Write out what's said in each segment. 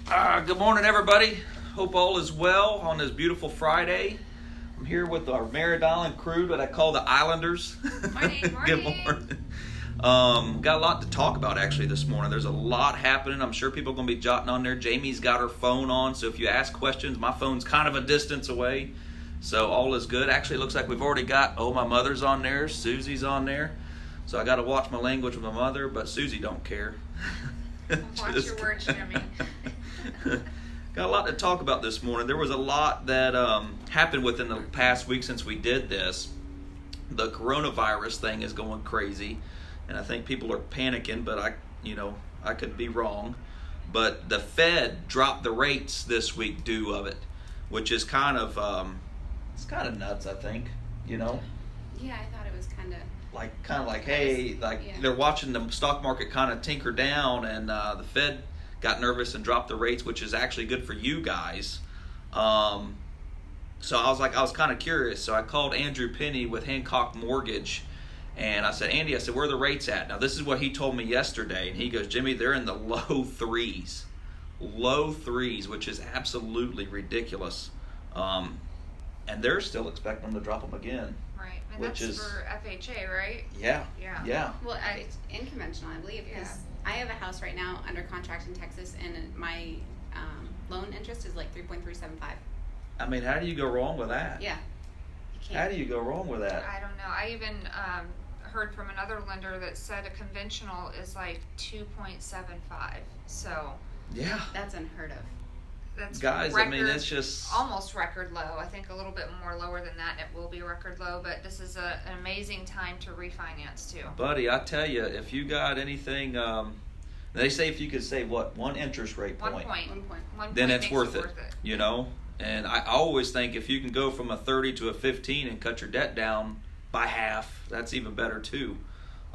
Good morning, everybody. Hope all is well on this beautiful Friday. I'm here with our Merritt Island crew that I call the Islanders. Morning. Good morning. Got a lot to talk about actually this morning. There's a lot happening. I'm sure people are going to be jotting on there. Jamie's got her phone on, so if you ask questions, my phone's kind of a distance away. So all is good. Actually, it looks like we've already got, my mother's on there. Susie's on there. So I got to watch my language with my mother, but Susie don't care. Watch your words, Jimmy. Got a lot to talk about this morning. There was a lot that happened within the past week since we did this. The coronavirus thing is going crazy, and I think people are panicking, but I could be wrong. But the Fed dropped the rates this week due of it, which is kind of it's kind of nuts, I think. Yeah, I thought it was kind of they're watching the stock market kind of tinker down, and the Fed got nervous and dropped the rates, which is actually good for you guys. So I was kind of curious. So I called Andrew Penny with Hancock Mortgage, and I said, Andy, where are the rates at? Now, this is what he told me yesterday, and he goes, Jimmy, they're in the low threes, which is absolutely ridiculous. And they're still expecting them to drop them again. right, and that's for FHA, right? Yeah. Well, it's unconventional, I believe, because I have a house right now under contract in Texas, and my loan interest is like 3.375. I mean, how do you go wrong with that? Yeah, you can't. How do you go wrong with that? I don't know. I even heard from another lender that said a conventional is like 2.75. So Yeah. That's unheard of. that's Guys, record, I mean, it's just almost record low. I think a little bit more lower than that, and it will be record low. But this is an amazing time to refinance too. Buddy, I tell you, if you got anything, they say if you could save one interest rate point, 1 point. 1 point. then makes it's worth it. And I always think if you can go from a 30 to a 15 and cut your debt down by half, that's even better too.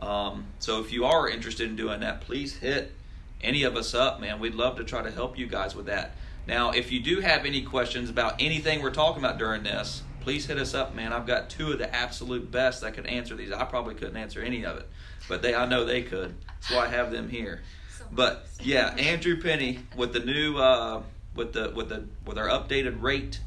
So if you are interested in doing that, please hit any of us up, man. We'd love to try to help you guys with that. Now, if you do have any questions about anything we're talking about during this, please hit us up, man. I've got two of the absolute best that could answer these. I probably couldn't answer any of it, but I know they could. That's why I have them here. But yeah, Andrew Penny with the new with our updated rate.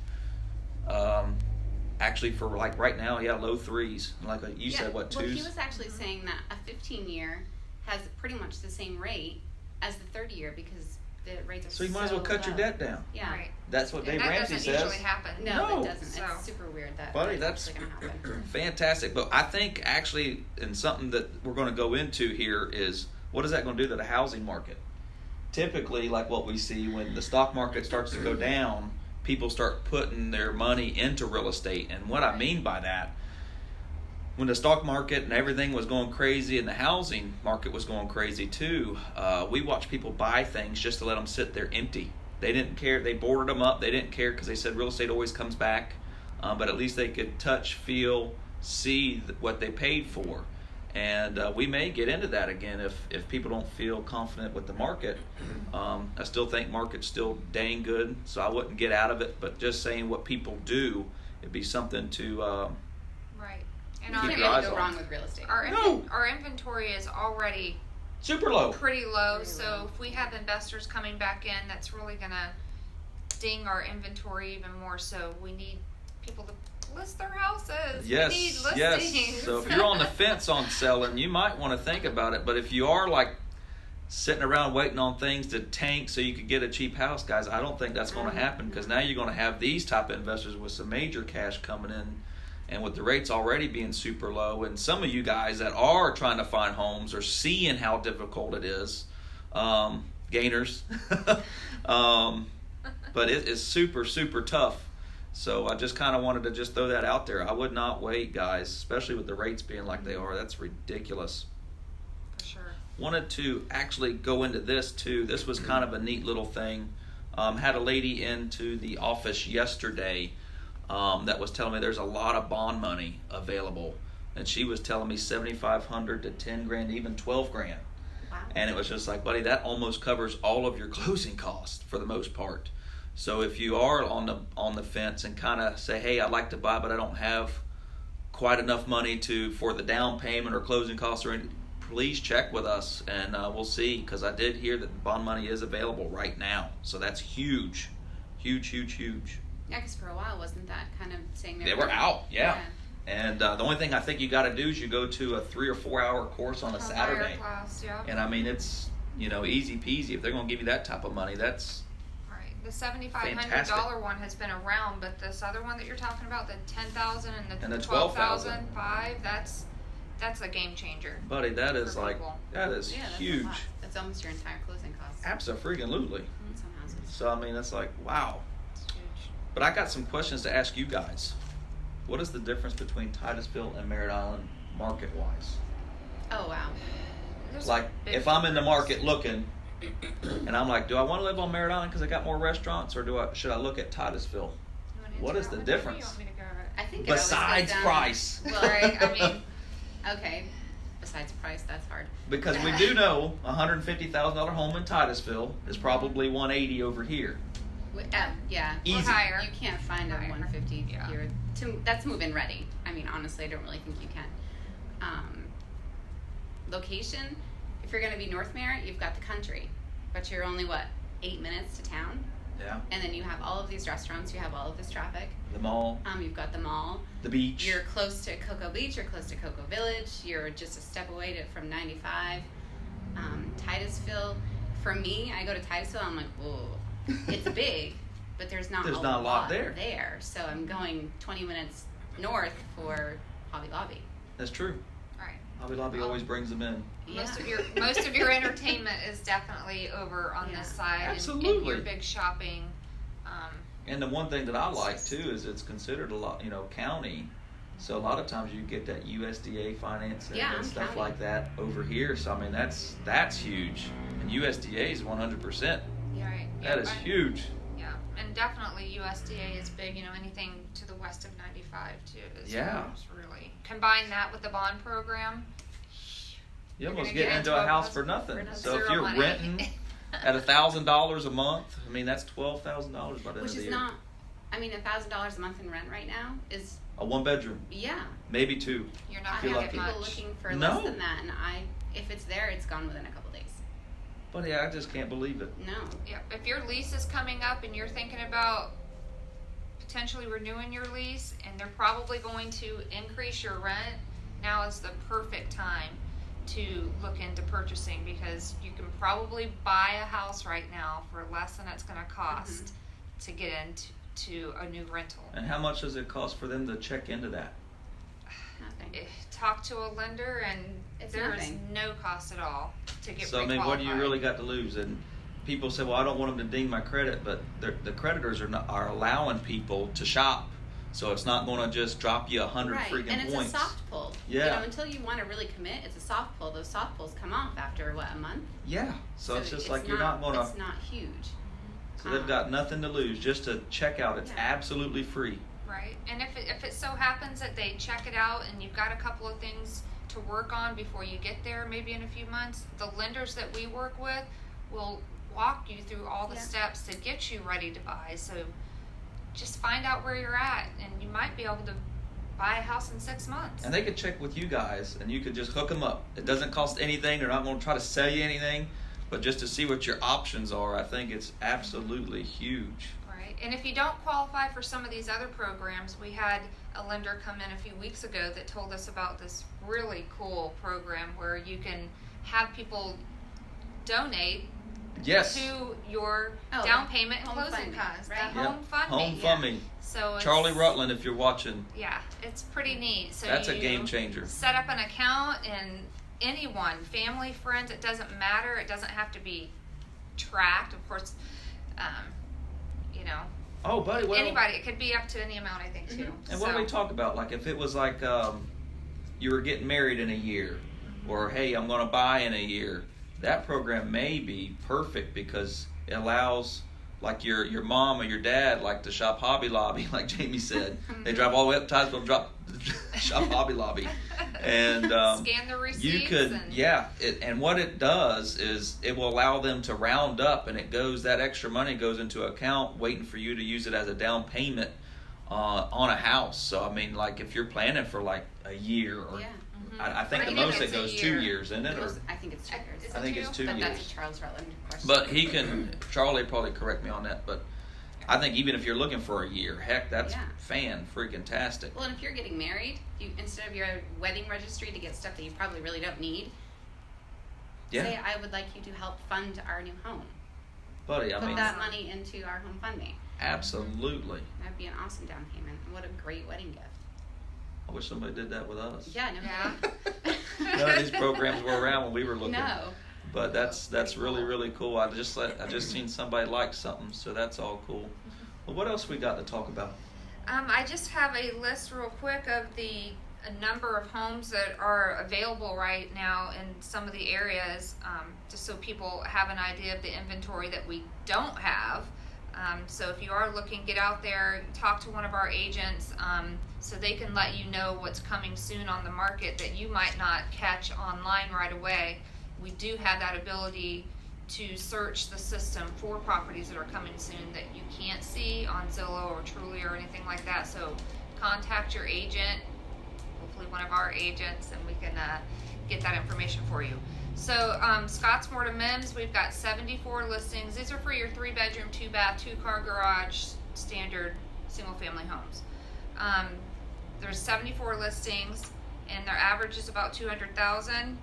Actually, for like right now, low threes. Like you said, what, Well, twos? he was actually saying that a 15-year has pretty much the same rate as the 30-year because the rates are So you might as well cut your low. debt down. Yeah. Right. That's what And Dave that Ramsey doesn't says. usually happen. No, No. it doesn't. So- It's super weird that Buddy, that's that's actually going to happen. fantastic. But I think actually, and something that we're going to go into here is what is that going to do to the housing market? Typically, like what we see when the stock market starts to go down, people start putting their money into real estate. And what I mean by that, when the stock market and everything was going crazy and the housing market was going crazy too, we watched people buy things just to let them sit there empty. They didn't care. They boarded them up. They didn't care because they said real estate always comes back. But at least they could touch, feel, see what they paid for. And we may get into that again if people don't feel confident with the market. I still think market's still dang good, so I wouldn't get out of it. But just saying what people do, it'd be something to Right. And You Keep can't your really eyes go on. wrong with real estate. our inventory is already super low. pretty low. Pretty So low. if we have investors coming back in, that's really gonna ding our inventory even more. So we need people to list their houses. We need Yes, listings. yes. So if you're on the fence on selling, you might want to think about it. But if you are like sitting around waiting on things to tank so you could get a cheap house, guys, I don't think that's going to happen because now you're going to have these type of investors with some major cash coming in, and with the rates already being super low, and some of you guys that are trying to find homes are seeing how difficult it is, gainers. But it is super, super tough. So I just kind of wanted to just throw that out there. I would not wait, guys, especially with the rates being like they are. That's ridiculous. For sure. Wanted to actually go into this too. This was kind of a neat little thing. Had a lady into the office yesterday that was telling me there's a lot of bond money available, and she was telling me $7,500 to $10,000, even $12,000. Wow. And it was just like, buddy, that almost covers all of your closing costs for the most part. So if you are on the fence and kind of say, hey, I'd like to buy, but I don't have quite enough money for the down payment or closing costs, or please check with us, and we'll see, because I did hear that bond money is available right now, so that's huge. Huge. Yeah, because for a while, wasn't that kind of saying They were out, yeah. And the only thing I think you got to do is you go to a 3 or 4 hour course on a Saturday. Class, yeah. And I mean, it's, easy peasy. If they're going to give you that type of money, that's Right. The $7,500 fantastic. one has been around, but this other one that you're talking about, the 10,000 and the $12,000. that's a game changer. Buddy, that is For like, people. that is Yeah, that's a huge. lot. That's almost your entire closing costs. Abso-freaking-lutely. In some houses. So, I mean, it's like, wow. It's huge. But I got some questions to ask you guys. What is the difference between Titusville and Merritt Island market-wise? Oh, wow. There's Like, a big if I'm in the difference. market looking, and I'm like, do I want to live on Merritt Island because I got more restaurants, or should I look at Titusville? You wanna What answer is that the one, Jennifer, or difference? You want me to go over it? I think it always Besides goes down- price. Well, Right, I mean, okay. Besides price, that's hard. Because we do know a $150,000 home in Titusville is probably $180 over here. Yeah. Easy. Or higher. You can't find a Higher. 150 Yeah. here. That's move-in ready. I mean, honestly, I don't really think you can. Location, if you're going to be North Merritt, you've got the country. But you're only, 8 minutes to town? Yeah. And then you have all of these restaurants, you have all of this traffic. The mall, You've got the mall. the beach. You're close to Cocoa Beach, you're close to Cocoa Village, you're just a step away from 95. Titusville, for me, I go to Titusville, I'm like, whoa, it's big, but there's not a lot there. So I'm going 20 minutes north for Hobby Lobby. That's true. right. Hobby Lobby always brings them in. Most of your entertainment is definitely over on Yeah. this side. And Absolutely. your big shopping. And the one thing that I like too is it's considered a lot, county. So a lot of times you get that USDA financing Yeah, and I'm stuff county. like that over here. So I mean that's huge. And USDA is 100%. Right. That is huge. Yeah, and definitely USDA is big. Anything to the west of 95 too. Yeah. Is really combine that with the bond program. You You're almost gonna get get into into a a house house for nothing. for nothing. So if Zero you're money. renting at $1,000 a month, I mean that's $12,000 by the end Which of the is year. not, $1,000 a month in rent right now is, A 1-bedroom, yeah. maybe 2. You're I not You're gonna have get lucky. people much. looking for No. less than that, and if it's there, it's gone within a couple days. But yeah, I just can't believe it. No. Yeah, if your lease is coming up and you're thinking about potentially renewing your lease and they're probably going to increase your rent, now is the perfect time to look into purchasing, because you can probably buy a house right now for less than it's going to cost to get into a new rental. And how much does it cost for them to check into that? Nothing. Talk to a lender and It's there is nothing. no cost at all to get So I mean, what do you pre-qualified. really got to lose? And people say, "Well, I don't want them to ding my credit," but the creditors are allowing people to shop, so it's not going to just drop you 100 Right, freaking and it's points. a soft pull. Yeah. Until you want to really commit, it's a soft pull. Those soft pulls come off after, a month? Yeah, so it's just like you're not going It's to. not huge. So they've got nothing to lose. Just to check out, it's Yeah. absolutely free. Right, and if it so happens that they check it out and you've got a couple of things to work on before you get there, maybe in a few months, the lenders that we work with will walk you through all the Yeah. steps to get you ready to buy. So just find out where you're at, and you might be able to buy a house in 6 months. And they could check with you guys, and you could just hook them up. It doesn't cost anything. They're not going to try to sell you anything, but just to see what your options are, I think it's absolutely huge. Right, and if you don't qualify for some of these other programs, we had a lender come in a few weeks ago that told us about this really cool program where you can have people donate Yes. to your Oh, down payment and home closing funding, costs. right? The Yep. home funding. Home funding. So it's, Charlie Rutland, if you're watching, Yeah, it's pretty neat. So that's a you game changer. set up an account, and anyone, family, friends, it doesn't matter. It doesn't have to be tracked. Of course, Oh, buddy, well, anybody. It could be up to any amount, I think, too. and what do we talk about? Like if it was like you were getting married in a year, or hey, I'm going to buy in a year, that program may be perfect because it allows like your mom or your dad like to shop Hobby Lobby, like Jamie said. They drive all the way up to Titusville, shop Hobby Lobby, and scan the receipts. you could, and and what it does is it will allow them to round up, and that extra money goes into an account waiting for you to use it as a down payment on a house. So I mean, like if you're planning for like a year or Yeah. I think I the think most it it's a goes year. 2 years, isn't it? Or, I think it's 2 years. Is I think it's 2 but years. that's a Charles Rutland question. But he can, Charlie probably correct me on that, but I think even if you're looking for a year, heck, that's Yeah. fan-freaking-tastic. Well, and if you're getting married, instead of your wedding registry to get stuff that you probably really don't need, Yeah. say I would like you to help fund our new home. Buddy, I Put mean, that money into our home funding. absolutely. That'd be an awesome down payment. What a great wedding gift. I wish somebody did that with us. Yeah, no. Yeah. None of these programs were around when we were looking. No. But that's really, really cool. I just seen somebody like something, so that's all cool. Well, what else we got to talk about? I just have a list real quick of a number of homes that are available right now in some of the areas, just so people have an idea of the inventory that we don't have. So if you are looking, get out there, talk to one of our agents, so they can let you know what's coming soon on the market that you might not catch online right away. We do have that ability to search the system for properties that are coming soon that you can't see on Zillow or Trulia or anything like that. So contact your agent, hopefully one of our agents, and we can get that information for you. So Scottsmore to Mims, we've got 74 listings. These are for your 3-bedroom, 2-bath, 2-car garage, standard single-family homes. There's 74 listings, and their average is about $200,000.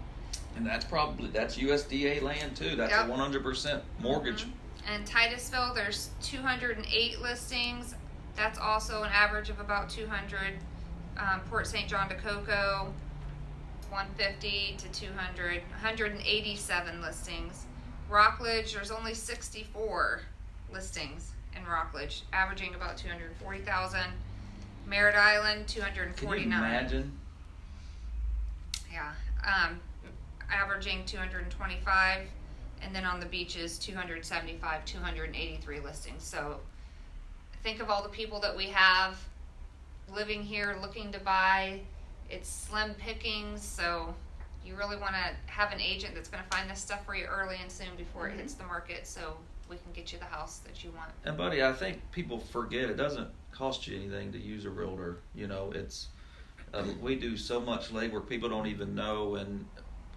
And that's USDA land too. That's Yep. a 100% mortgage. And Titusville, there's 208 listings. That's also an average of about 200. Port St. John to Cocoa, 150 to 200, 187 listings. Rockledge, there's only 64 listings in Rockledge, averaging about 240,000. Merritt Island, Can you 249. imagine? Yeah. Averaging 225, and then on the beaches 275, 283 listings. So think of all the people that we have living here looking to buy. It's slim pickings, so you really want to have an agent that's going to find this stuff for you early and soon before it hits the market, so we can get you the house that you want. And buddy, I think people forget it doesn't cost you anything to use a realtor. You know, it's we do so much legwork people don't even know, and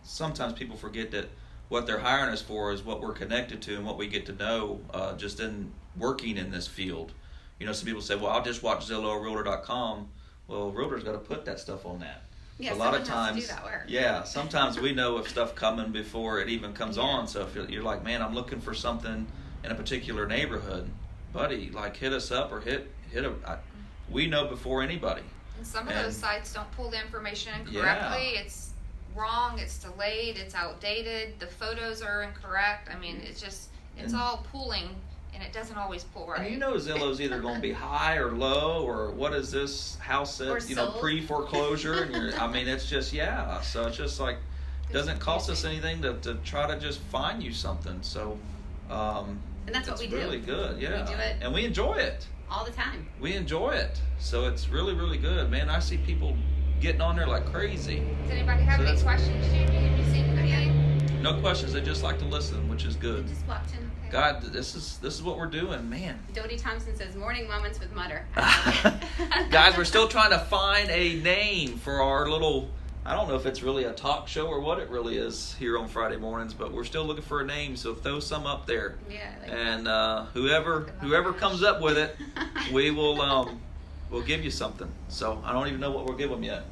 sometimes people forget that what they're hiring us for is what we're connected to and what we get to know just in working in this field. You know, some people say, well, I'll just watch Zillow or Realtor.com. Well, Realtor's got to put that stuff on that. Yeah, a lot of someone has to times, do that work. yeah, sometimes we know of stuff coming before it even comes on. So if you're like, man, I'm looking for something in a particular neighborhood, buddy, like hit us up or we know before anybody. And some of those sites don't pull the information in Yeah. correctly. It's wrong, it's delayed, it's outdated, the photos are incorrect. I mean, it's And- all pooling, and it doesn't always pull right. And you know Zillow's either going to be high or low, or what is this house Or at, sold. pre-foreclosure? And I mean, it's just, yeah. So it's just like, it doesn't cost us anything to try to just find you something. So, And that's what it's we do. really good, yeah. We do it. And we enjoy it. All the time. We enjoy it. So it's really, really good. Man, I see people getting on there like crazy. Does anybody have So any that's- questions, Jamie? Have you seen anything? No questions. They just like to listen, which is We good. just walked in. God, this is what we're doing, man. Dodie Thompson says, morning moments with Mutter. Guys, we're still trying to find a name for our little, I don't know if it's really a talk show or what it really is here on Friday mornings, but we're still looking for a name, so throw some up there. Yeah. Like, And whoever comes up with it, we will we'll give you something. So I don't even know what we'll give them yet,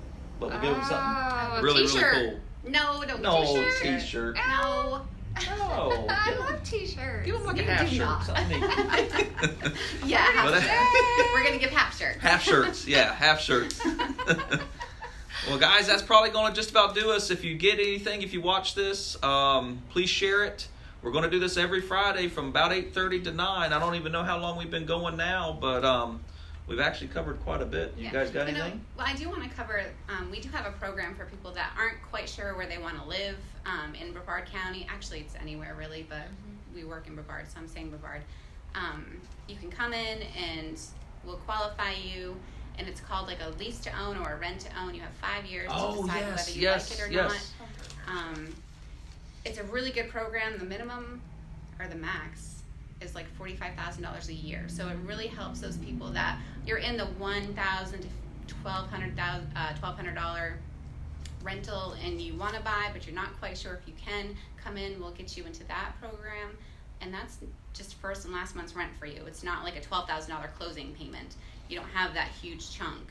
but we'll give them something Oh, a really, t-shirt. really cool. no, don't No t-shirt. t-shirt. No. No. I love t-shirts. Give them like a You half do shirt. not. Something. Yeah, half But- shirt. We're gonna give half shirts. Half shirts, yeah, half shirts. Well, guys, that's probably going to just about do us. If you get anything, if you watch this, please share it. We're going to do this every Friday from about 8:30 to 9. I don't even know how long we've been going now, but we've actually covered quite a bit. You guys got anything? Well, I do want to cover, we do have a program for people that aren't quite sure where they want to live in Brevard County. Actually, it's anywhere really, but we work in Brevard, so I'm saying Brevard. You can come in and we'll qualify you, and it's called like a lease to own or a rent to own. You have 5 years to decide whether you like it or not. It's a really good program. The minimum or the max is like $45,000 a year. So it really helps those people that you're in the $1,000 to $1,200 rental and you want to buy but you're not quite sure if you can, come in, we'll get you into that program. And that's just first and last month's rent for you. It's not like a $12,000 closing payment. You don't have that huge chunk.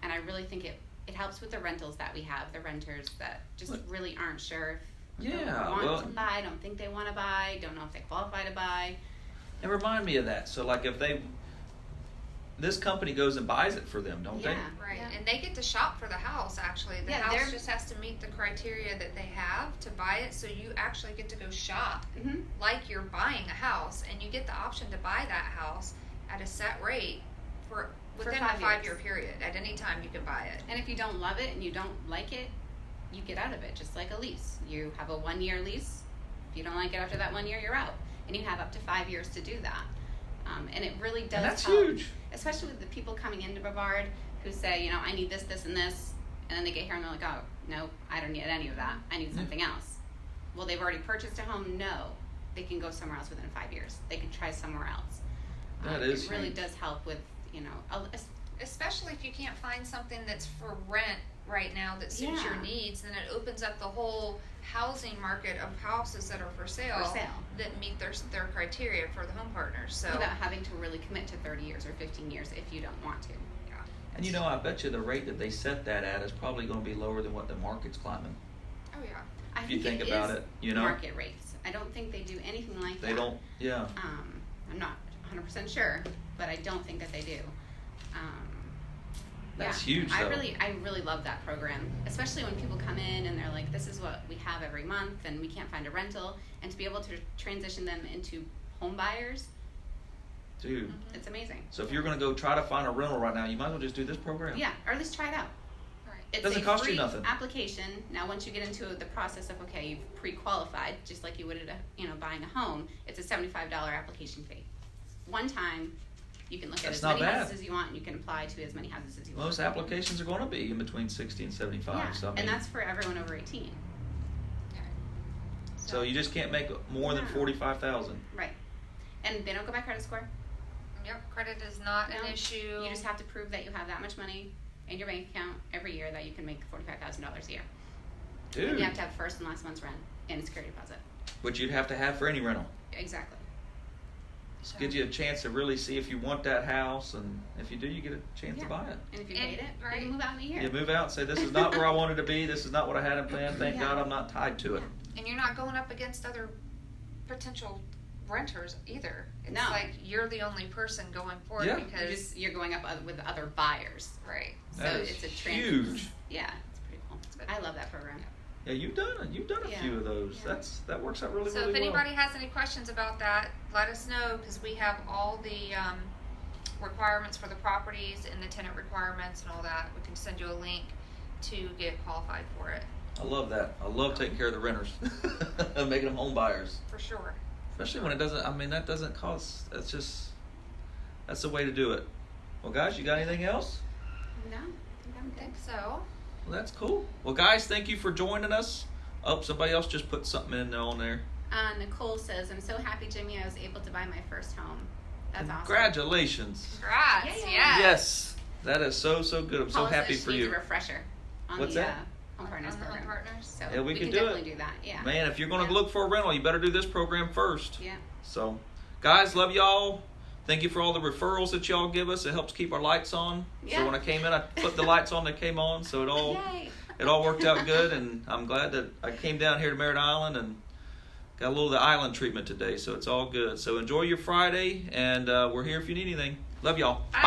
And I really think it helps with the rentals that we have, the renters that just really aren't sure if they want to buy, don't think they want to buy, don't know if they qualify to buy. And remind me of that. So like if this company goes and buys it for them, don't they? Right, Yeah. and they get to shop for the house, actually. The Yeah, house they're- just has to meet the criteria that they have to buy it, so you actually get to go shop Mm-hmm. like you're buying a house, and you get the option to buy that house at a set rate within a 5 5-year years. period. At any time you can buy it. And if you don't love it and you don't like it, you get out of it, just like a lease. You have a 1-year lease. If you don't like it after that 1 year, you're out. And you have up to 5 years to do that. And it really does And that's help, huge. especially with the people coming into Brevard who say, you know, I need this, this, and this. And then they get here and they're like, oh, no, I don't need any of that. I need something else. Well, they've already purchased a home. No, they can go somewhere else within 5 years. They can try somewhere else. That is It really huge. does help with, you know, Especially if you can't find something that's for rent right now that suits your Yeah. needs, then it opens up the whole housing market of houses that are for sale, that meet their criteria for the home partners. So without having to really commit to 30 years or 15 years if you don't want to. And you know, I bet you the rate that they set that at is probably going to be lower than what the market's climbing. oh yeah. I If you think it about is it, you know? market rates. I don't think they do anything like that. They don't, yeah. I'm not 100% sure, but I don't think that they do. That's yeah, huge, I though. really love that program, especially when people come in and they're like, this is what we have every month and we can't find a rental, and to be able to transition them into home buyers, Dude. it's amazing. So if you're going to go try to find a rental right now, you might as well just do this program. Yeah, or at least try it out. Right. It's Doesn't a cost you free nothing. application. Now, once you get into the process of, okay, you've pre-qualified, just like you would at buying a home, it's a $75 application fee. One time, you can look at That's as not many bad. houses as you want, and you can apply to as many houses as you want. Most applications are going to be in between 60 and 75. Yeah, So, I mean, and that's for everyone over 18. so you just can't make more than No. 45,000. Right. And they don't go by credit score. Yep, credit is not No. an issue. You just have to prove that you have that much money in your bank account every year that you can make $45,000 a year. And Dude. you have to have first and last month's rent and a security deposit. Which you'd have to have for any rental. Exactly. So- Gives you a chance to really see if you want that house, and if you do, you get a chance Yeah. to buy it. And if you And- hate it, right. you can move out in a year. You move out and say, this is not where I wanted to be, this is not what I had in plan, thank Yeah. God I'm not tied to it. And you're not going up against other potential renters either. It's No. like you're the only person going for it Yeah. because You're going up with other buyers. right. So That is it's a huge. Yeah, it's pretty cool. good. I love that program. Yeah, you've done a Yeah. few of those. Yeah. That works out really, So really if well. anybody has any questions about that, let us know because we have all the requirements for the properties and the tenant requirements and all that. We can send you a link to get qualified for it I love that. I love taking care of the renters, and making them home buyers. for sure. Especially when it doesn't. I mean, that doesn't cost. That's the way to do it. Well, guys, you got anything else? No, I think I'm I good. think so. Well, that's cool. Well, guys, thank you for joining us. Oh, somebody else just put something in there on there. Nicole says, I'm so happy, Jimmy, I was able to buy my first home. That's awesome. Congratulations. Congrats. Yeah, yeah. Yes. Yes, that is so good. I'm so Paula happy says for she needs you. a refresher on What's the that? Home Partners On the Home program. Partners. So Yeah, we can could do definitely it. do that. Yeah. Man, if you're going to Yeah. look for a rental, you better do this program first. Yeah. So, guys, love y'all. Thank you for all the referrals that y'all give us. It helps keep our lights on. Yeah. So when I came in, I put the lights on that came on. So Yay. it all worked out good. And I'm glad that I came down here to Merritt Island and got a little of the island treatment today. So it's all good. So enjoy your Friday, and we're here if you need anything. Love y'all. Bye.